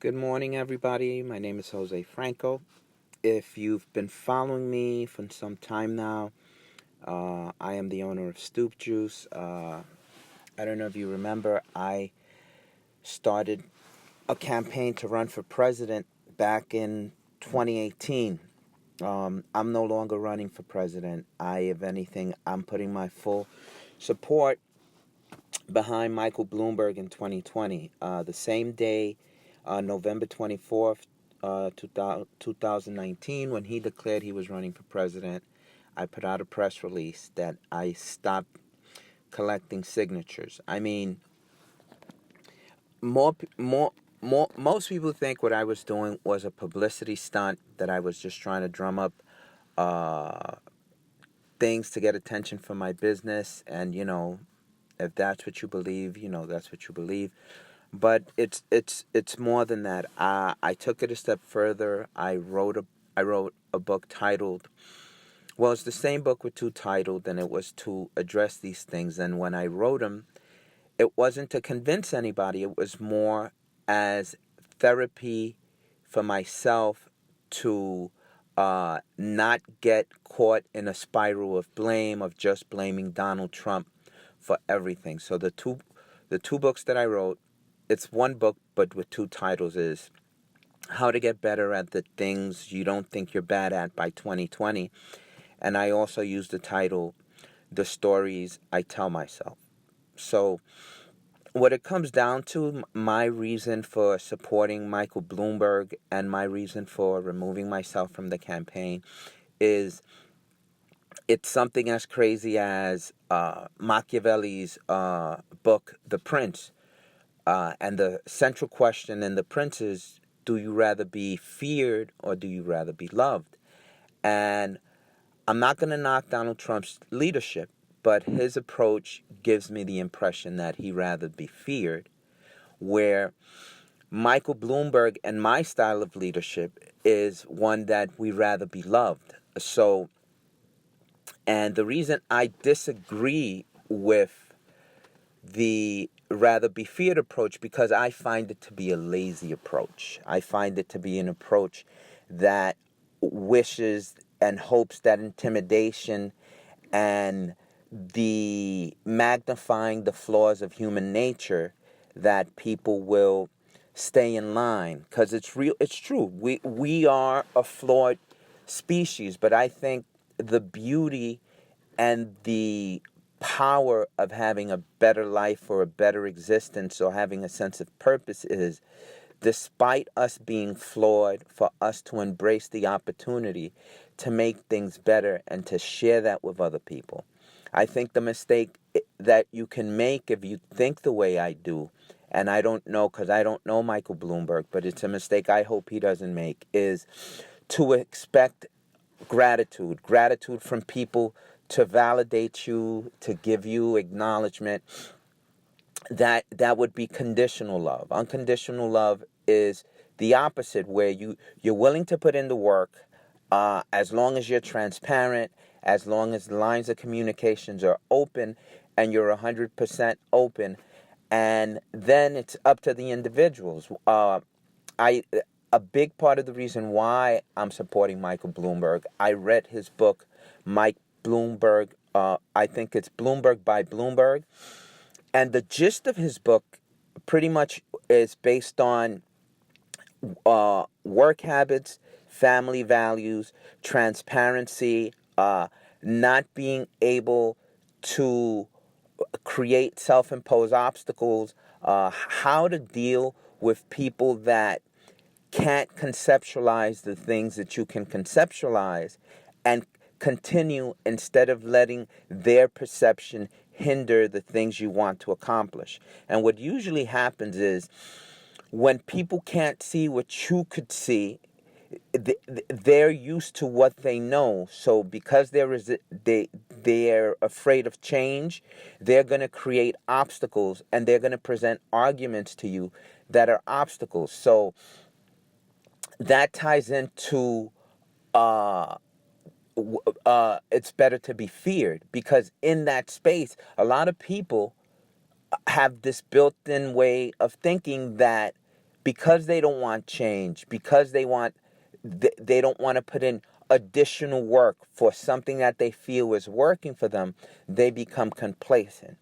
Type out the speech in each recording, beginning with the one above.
Good morning, everybody. My name is Jose Franco. If you've been following me for some time now, I am the owner of Stoop Juice. I don't know if you remember, I started a campaign to run for president back in 2018. I'm no longer running for president. If anything, I'm putting my full support behind Michael Bloomberg in 2020. The same day, November 24th, 2019, when he declared he was running for president, I put out a press release that I stopped collecting signatures. I mean, most people think what I was doing was a publicity stunt, that I was just trying to drum up uh, things to get attention for my business. And, if that's what you believe, that's what you believe. But it's more than that. I took it a step further. I wrote a book titled, well, it's the same book with two titles, and it was to address these things. And when I wrote them, it wasn't to convince anybody. It was more as therapy for myself to not get caught in a spiral of blame, of just blaming Donald Trump for everything. So the two books that I wrote, it's one book but with two titles, is How to Get Better at the Things You Don't Think You're Bad At by 2020. And I also used the title The Stories I Tell Myself. So what it comes down to, my reason for supporting Michael Bloomberg and my reason for removing myself from the campaign is it's something as crazy as Machiavelli's book, The Prince. And the central question in The Prince is, do you rather be feared or do you rather be loved? And I'm not going to knock Donald Trump's leadership, but his approach gives me the impression that he'd rather be feared, where Michael Bloomberg and my style of leadership is one that we rather be loved. So, and the reason I disagree with the rather be feared approach, because I find it to be a lazy approach. I find it to be an approach that wishes and hopes that intimidation and the magnifying the flaws of human nature, that people will stay in line, because it's true, we are a flawed species. But I think the beauty and the power of having a better life or a better existence or having a sense of purpose is, despite us being flawed, for us to embrace the opportunity to make things better and to share that with other people. I think the mistake that you can make if you think the way I do, and I don't know because I don't know Michael Bloomberg, but it's a mistake I hope he doesn't make, is to expect gratitude from people to validate you, to give you acknowledgement. That would be conditional love. Unconditional love is the opposite, where you're willing to put in the work, as long as you're transparent, as long as the lines of communications are open and you're 100% open, and then it's up to the individuals. A big part of the reason why I'm supporting Michael Bloomberg, I read his book, Mike Bloomberg. I think it's Bloomberg by Bloomberg. And the gist of his book pretty much is based on work habits, family values, transparency, not being able to create self-imposed obstacles, how to deal with people that can't conceptualize the things that you can conceptualize, and continue instead of letting their perception hinder the things you want to accomplish. And what usually happens is, when people can't see what you could see, they're used to what they know. So because they're afraid of change, they're going to create obstacles, and they're going to present arguments to you that are obstacles. So that ties into it's better to be feared, because in that space, a lot of people have this built-in way of thinking that because they don't want change, because they don't want to put in additional work for something that they feel is working for them, they become complacent.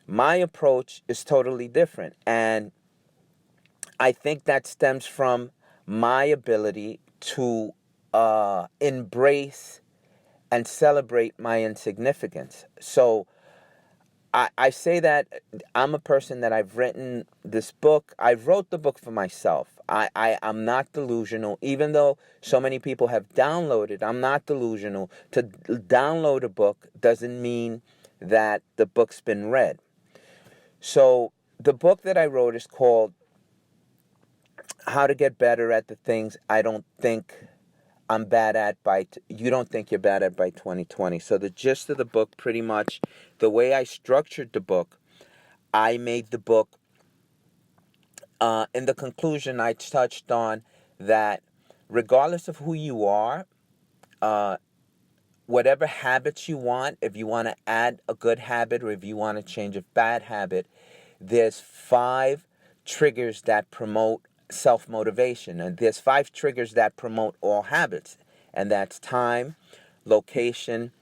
My approach is totally different, and I think that stems from my ability to embrace and celebrate my insignificance. So I say that I'm a person that I've written this book. I wrote the book for myself. I'm not delusional. Even though so many people have downloaded, I'm not delusional. To download a book doesn't mean that the book's been read. So the book that I wrote is called How to Get Better at the Things I Don't Think I'm Bad at You Don't Think You're Bad at by 2020. So the gist of the book, pretty much, the way I structured the book, I made the book, in the conclusion, I touched on that regardless of who you are, whatever habits you want, if you want to add a good habit or if you want to change a bad habit, there's 5 triggers that promote self-motivation. And there's 5 triggers that promote all habits. And that's time, location,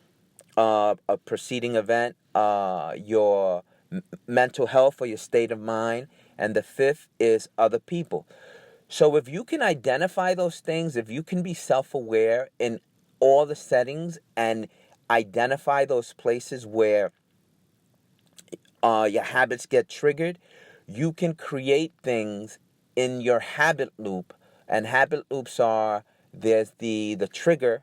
a preceding event, your mental health or your state of mind. And the 5th is other people. So if you can identify those things, if you can be self-aware in all the settings and identify those places where your habits get triggered, you can create things in your habit loop. And habit loops are, there's the trigger,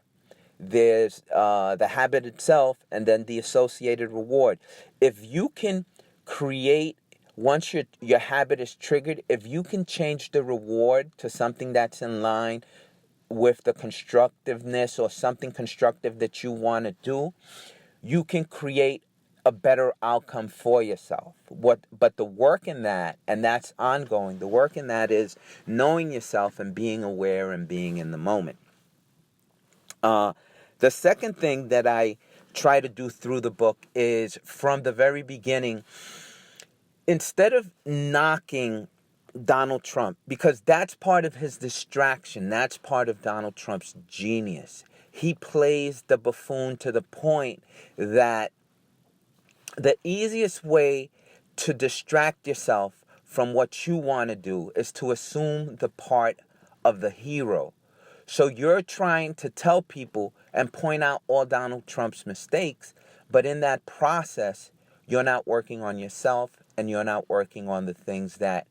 there's the habit itself, and then the associated reward. If you can create, once your habit is triggered, if you can change the reward to something that's in line with the constructiveness or something constructive that you want to do, you can create a better outcome for yourself. But the work in that, and that's ongoing, the work in that is knowing yourself and being aware and being in the moment. The second thing that I try to do through the book is, from the very beginning, instead of knocking Donald Trump, because that's part of his distraction, that's part of Donald Trump's genius. He plays the buffoon to the point that the easiest way to distract yourself from what you want to do is to assume the part of the hero. So you're trying to tell people and point out all Donald Trump's mistakes, but in that process, you're not working on yourself and you're not working on the things that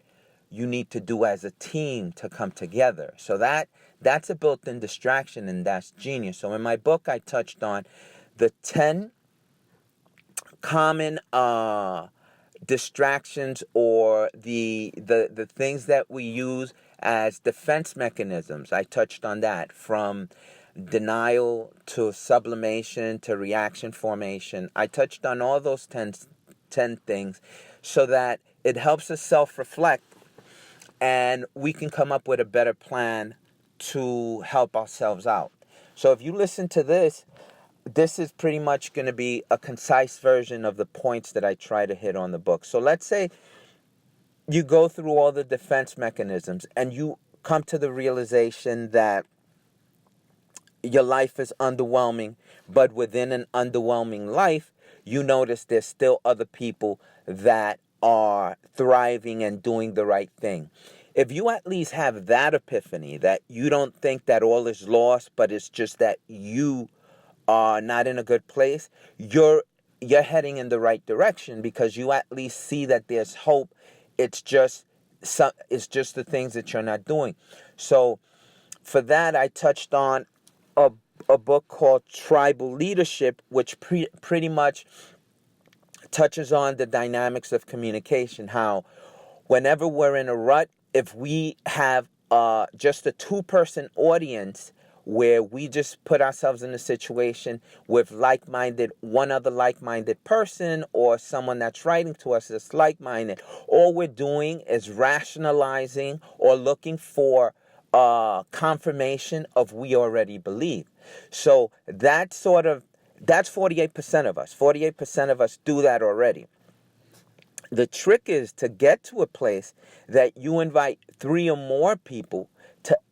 you need to do as a team to come together. So that's a built-in distraction, and that's genius. So in my book, I touched on the 10 common distractions, or the things that we use as defense mechanisms. I touched on that, from denial to sublimation to reaction formation. I touched on all those 10 things so that it helps us self-reflect and we can come up with a better plan to help ourselves out. So if you listen to this is pretty much going to be a concise version of the points that I try to hit on the book. So let's say you go through all the defense mechanisms and you come to the realization that your life is underwhelming, but within an underwhelming life, you notice there's still other people that are thriving and doing the right thing. If you at least have that epiphany, that you don't think that all is lost, but it's just that you are not in a good place, you're heading in the right direction, because you at least see that there's hope. It's just the things that you're not doing. So for that, I touched on a book called Tribal Leadership, which pretty much touches on the dynamics of communication, how whenever we're in a rut, if we have just a 2-person audience where we just put ourselves in a situation with one other like-minded person, or someone that's writing to us that's like-minded, all we're doing is rationalizing or looking for confirmation of we already believe. So that's 48% of us. 48% of us do that already. The trick is to get to a place that you invite 3 or more people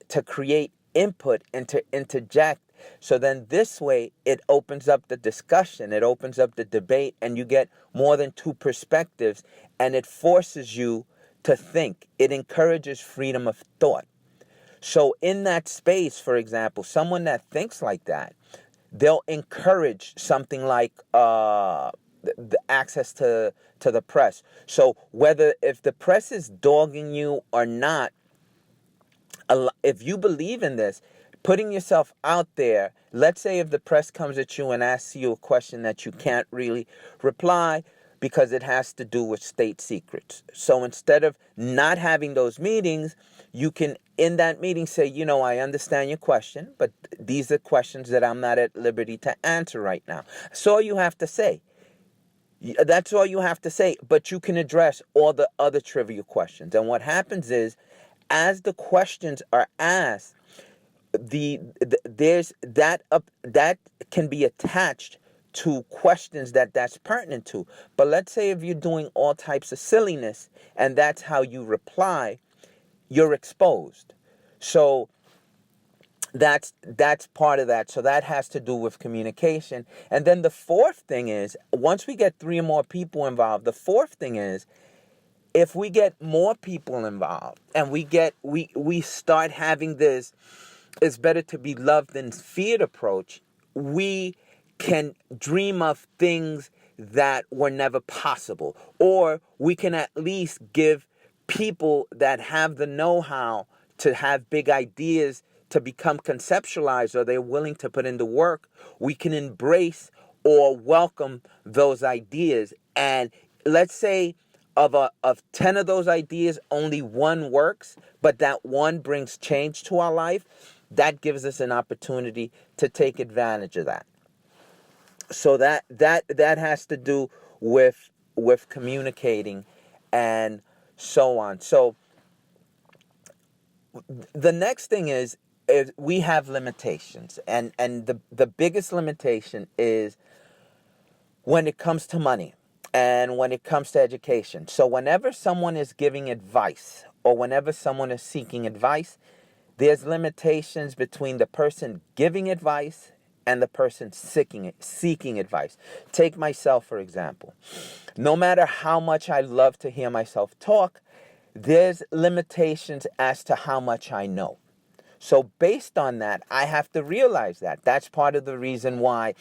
to create input and to interject. So then this way it opens up the discussion, it opens up the debate, and you get more than 2 perspectives, and it forces you to think. It encourages freedom of thought. So in that space, for example, someone that thinks like that, they'll encourage something like the access to the press. So whether if the press is dogging you or not, if you believe in this, putting yourself out there, let's say if the press comes at you and asks you a question that you can't really reply because it has to do with state secrets. So instead of not having those meetings, you can, in that meeting, say, I understand your question, but these are questions that I'm not at liberty to answer right now. That's all you have to say. That's all you have to say, but you can address all the other trivial questions. And what happens is, as the questions are asked, there's that can be attached to questions that's pertinent to. But let's say if you're doing all types of silliness and that's how you reply, you're exposed. So that's part of that. So that has to do with communication. And then the fourth thing is, once we get 3 or more people involved, the fourth thing is, if we get more people involved and we start having this "it's better to be loved than feared" approach, we can dream of things that were never possible, or we can at least give people that have the know-how to have big ideas to become conceptualized, or they're willing to put in the work, we can embrace or welcome those ideas. And let's say of 10 of those ideas, only 1 works, but that 1 brings change to our life. That gives us an opportunity to take advantage of that. So that has to do with communicating and so on. So the next thing is we have limitations, and the biggest limitation is when it comes to money and when it comes to education. So whenever someone is giving advice or whenever someone is seeking advice, there's limitations between the person giving advice and the person seeking advice. Take myself, for example. No matter how much I love to hear myself talk, there's limitations as to how much I know. So based on that, I have to realize that. That's part of the reason why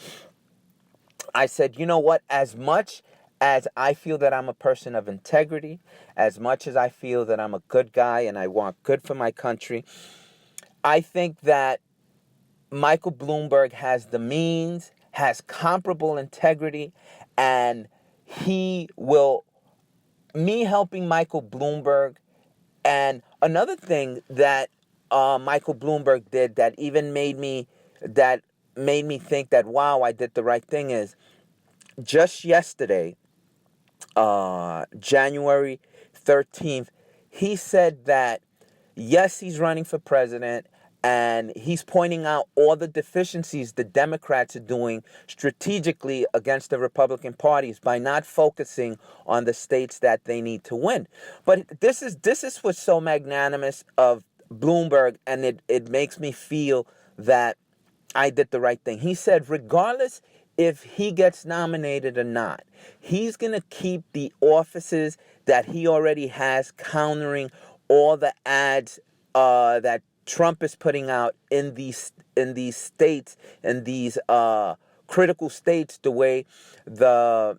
I said, you know what, as much as I feel that I'm a person of integrity, as much as I feel that I'm a good guy and I want good for my country, I think that Michael Bloomberg has the means, has comparable integrity, and me helping Michael Bloomberg. And another thing that Michael Bloomberg did that made me think that, wow, I did the right thing is, just yesterday, January 13th, he said that, yes, he's running for president, and he's pointing out all the deficiencies the Democrats are doing strategically against the Republican parties by not focusing on the states that they need to win. But this is what's so magnanimous of Bloomberg, and it makes me feel that I did the right thing. He said, regardless if he gets nominated or not, he's going to keep the offices that he already has, countering all the ads that Trump is putting out in these states, in these critical states, the way the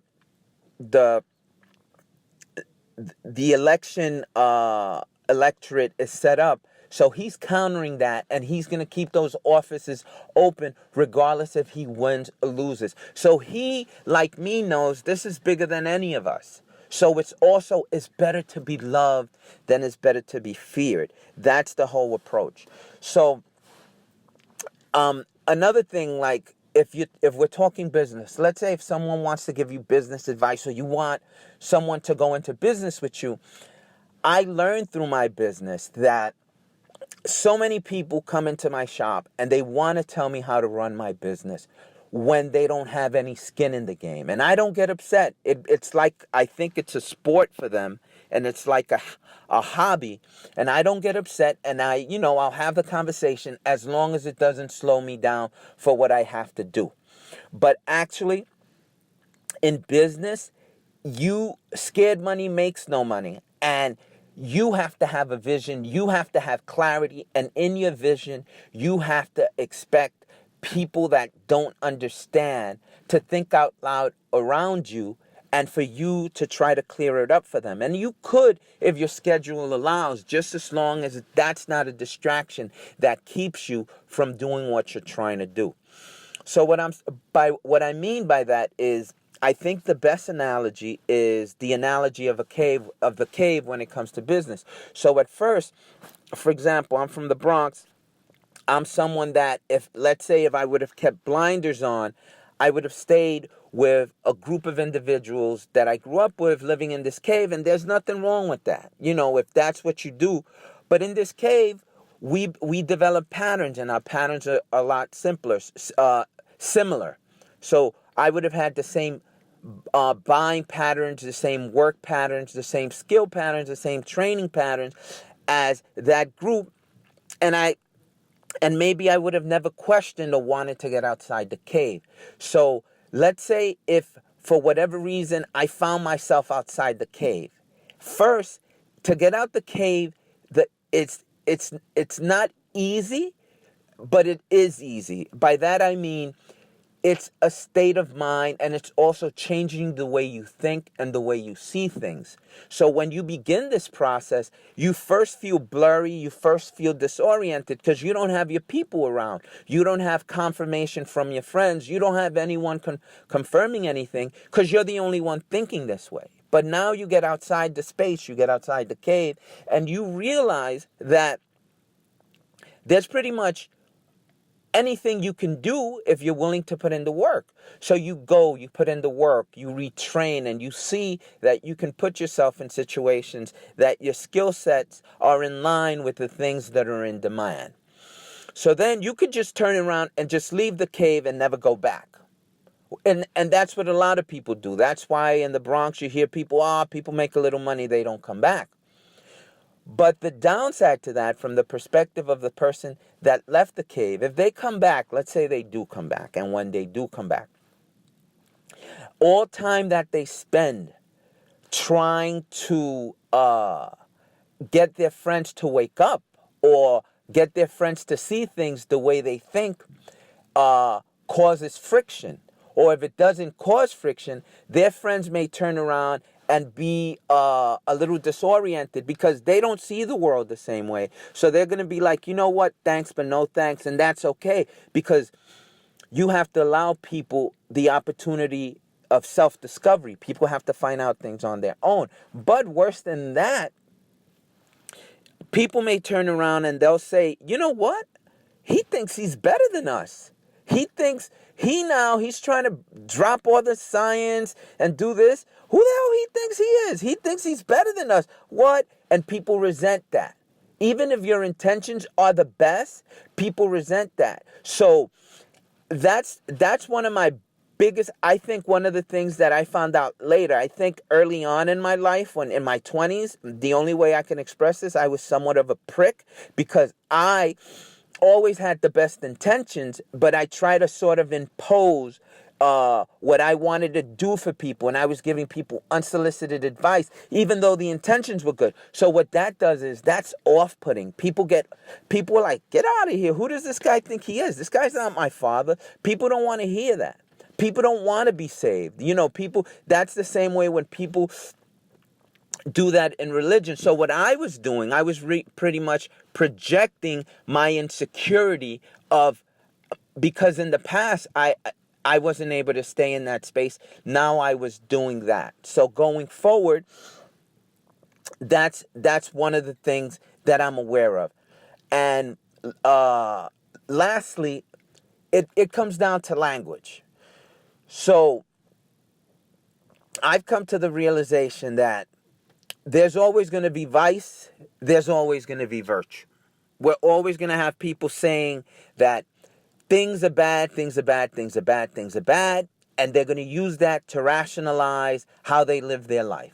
election electorate is set up. So he's countering that, and he's going to keep those offices open regardless if he wins or loses. So he, like me, knows this is bigger than any of us. So it's better to be loved than it's better to be feared. That's the whole approach. So another thing, like if we're talking business, let's say if someone wants to give you business advice or you want someone to go into business with you, I learned through my business that so many people come into my shop and they want to tell me how to run my business. when they don't have any skin in the game. And I don't get upset. It's like, I think it's a sport for them, and it's like a hobby. And I don't get upset, and I'll have the conversation as long as it doesn't slow me down for what I have to do. But actually, in business, scared money makes no money. And you have to have a vision. You have to have clarity. And in your vision, you have to expect people that don't understand to think out loud around you, and for you to try to clear it up for them. And you could, if your schedule allows, just as long as that's not a distraction that keeps you from doing what you're trying to do. So what I mean by that is, I think the best analogy is the analogy of the cave when it comes to business. So at first, for example, I'm from the Bronx. I'm someone that, let's say if I would have kept blinders on, I would have stayed with a group of individuals that I grew up with living in this cave, and there's nothing wrong with that, if that's what you do. But in this cave, we develop patterns, and our patterns are a lot similar. So I would have had the same buying patterns, the same work patterns, the same skill patterns, the same training patterns as that group, and maybe I would have never questioned or wanted to get outside the cave. So let's say if for whatever reason I found myself outside the cave. First, to get out the cave, it's not easy, but it is easy. By that I mean, it's a state of mind, and it's also changing the way you think and the way you see things. So when you begin this process, you first feel blurry, you first feel disoriented because you don't have your people around. You don't have confirmation from your friends. You don't have anyone confirming anything because you're the only one thinking this way. But now you get outside the space, you get outside the cave, and you realize that there's pretty much anything you can do if you're willing to put in the work. So you go, you put in the work, you retrain, and you see that you can put yourself in situations that your skill sets are in line with the things that are in demand. So then you could just turn around and just leave the cave and never go back. And that's what a lot of people do. That's why in the Bronx you hear people make a little money, they don't come back. But the downside to that, from the perspective of the person that left the cave, if they come back, let's say they do come back, and when they do come back, all time that they spend trying to get their friends to wake up or get their friends to see things the way they think causes friction. Or if it doesn't cause friction, their friends may turn around and be a little disoriented because they don't see the world the same way. So they're going to be like, you know what, thanks, but no thanks. And that's okay, because you have to allow people the opportunity of self-discovery. People have to find out things on their own. But worse than that, people may turn around and they'll say, you know what? He thinks he's better than us. He thinks he's trying to drop all the science and do this. Who the hell he thinks he is? He thinks he's better than us. What? And people resent that. Even if your intentions are the best, people resent that. So that's one of my biggest, I think one of the things that I found out later, I think early on in my life, when in my 20s, the only way I can express this, I was somewhat of a prick because I always had the best intentions, but I try to sort of impose what I wanted to do for people, and I was giving people unsolicited advice, even though the intentions were good. So what that does is that's off-putting. People are like, get out of here. Who does this guy think he is? This guy's not my father. People don't want to hear that. People don't want to be saved. That's the same way when people do that in religion. So what I was doing, I was pretty much projecting my insecurity because in the past I wasn't able to stay in that space. Now I was doing that. So going forward, that's one of the things that I'm aware of. And lastly, it comes down to language. So I've come to the realization that there's always going to be vice. There's always going to be virtue. We're always going to have people saying that things are bad, things are bad, things are bad, things are bad, and they're going to use that to rationalize how they live their life.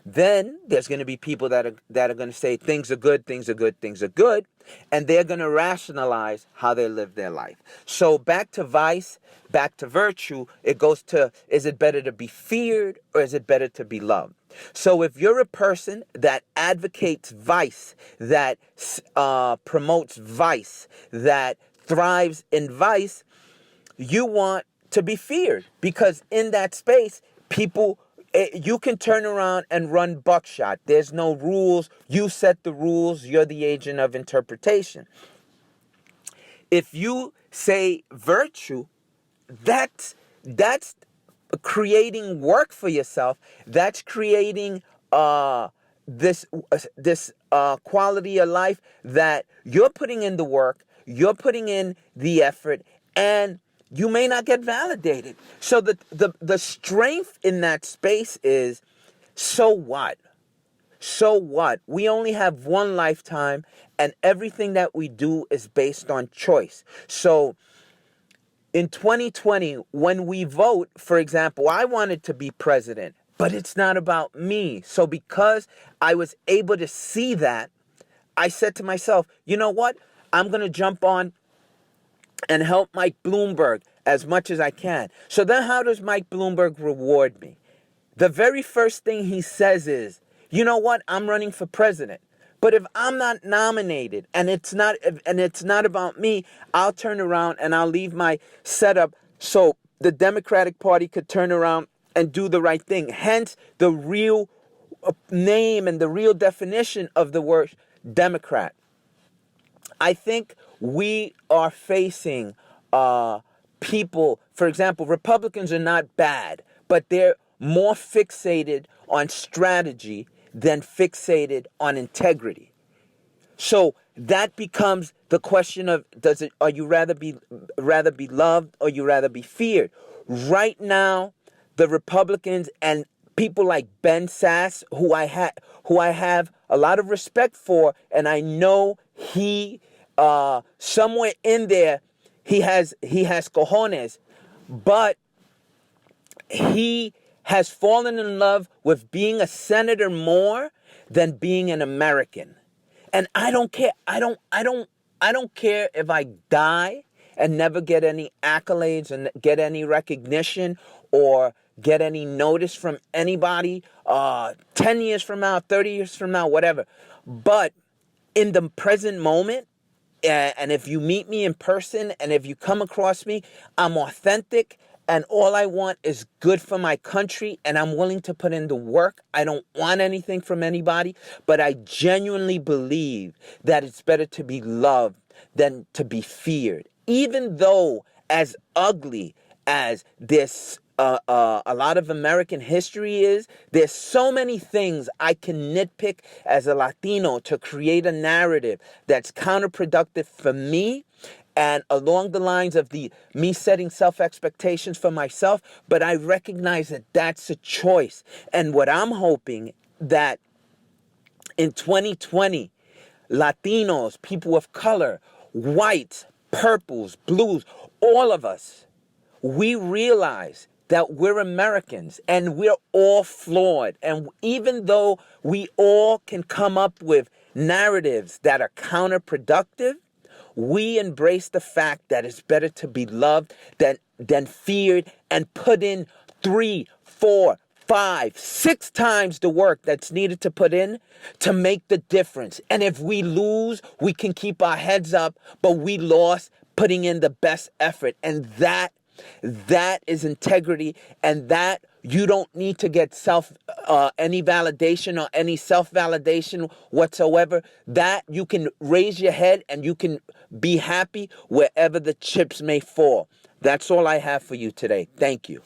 Then there's going to be people that are going to say things are good, things are good, things are good, and they're going to rationalize how they live their life. So back to vice, back to virtue, it goes to, is it better to be feared or is it better to be loved? So if you're a person that advocates vice, that promotes vice, that thrives in vice, you want to be feared, because in that space, people, you can turn around and run buckshot. There's no rules. You set the rules. You're the agent of interpretation. If you say virtue, that's creating work for yourself. That's creating this quality of life that you're putting in the work, you're putting in the effort, and you may not get validated. So the strength in that space is, so what? So what? We only have one lifetime, and everything that we do is based on choice. So in 2020, when we vote, for example, I wanted to be president, but it's not about me. So because I was able to see that, I said to myself, you know what? I'm going to jump on and help Mike Bloomberg as much as I can. So then how does Mike Bloomberg reward me? The very first thing he says is, you know what? I'm running for president. But if I'm not nominated and it's not about me, I'll turn around and I'll leave my setup so the Democratic Party could turn around and do the right thing. Hence the real name and the real definition of the word Democrat. I think we are facing people, for example, Republicans are not bad, but they're more fixated on strategy than fixated on integrity. So that becomes the question of, are you rather be loved or you rather be feared? Right now, the Republicans and people like Ben Sass, who I have a lot of respect for, and I know he somewhere in there he has cojones, but he has fallen in love with being a senator more than being an American. And I don't care. I don't care if I die and never get any accolades and get any recognition or get any notice from anybody 10 years from now, 30 years from now, whatever. But in the present moment, and if you meet me in person and if you come across me, I'm authentic and all I want is good for my country and I'm willing to put in the work. I don't want anything from anybody, but I genuinely believe that it's better to be loved than to be feared. Even though as ugly as this a lot of American history is, there's so many things I can nitpick as a Latino to create a narrative that's counterproductive for me and along the lines of me setting self-expectations for myself, but I recognize that that's a choice. And what I'm hoping that in 2020, Latinos, people of color, whites, purples, blues, all of us, we realize that we're Americans and we're all flawed. And even though we all can come up with narratives that are counterproductive, we embrace the fact that it's better to be loved than feared and put in 3, 4, 5, 6 times the work that's needed to put in to make the difference. And if we lose, we can keep our heads up, but we lost putting in the best effort. And that is integrity, and that you don't need to get any validation or any self-validation whatsoever. That you can raise your head and you can be happy wherever the chips may fall. That's all I have for you today. Thank you.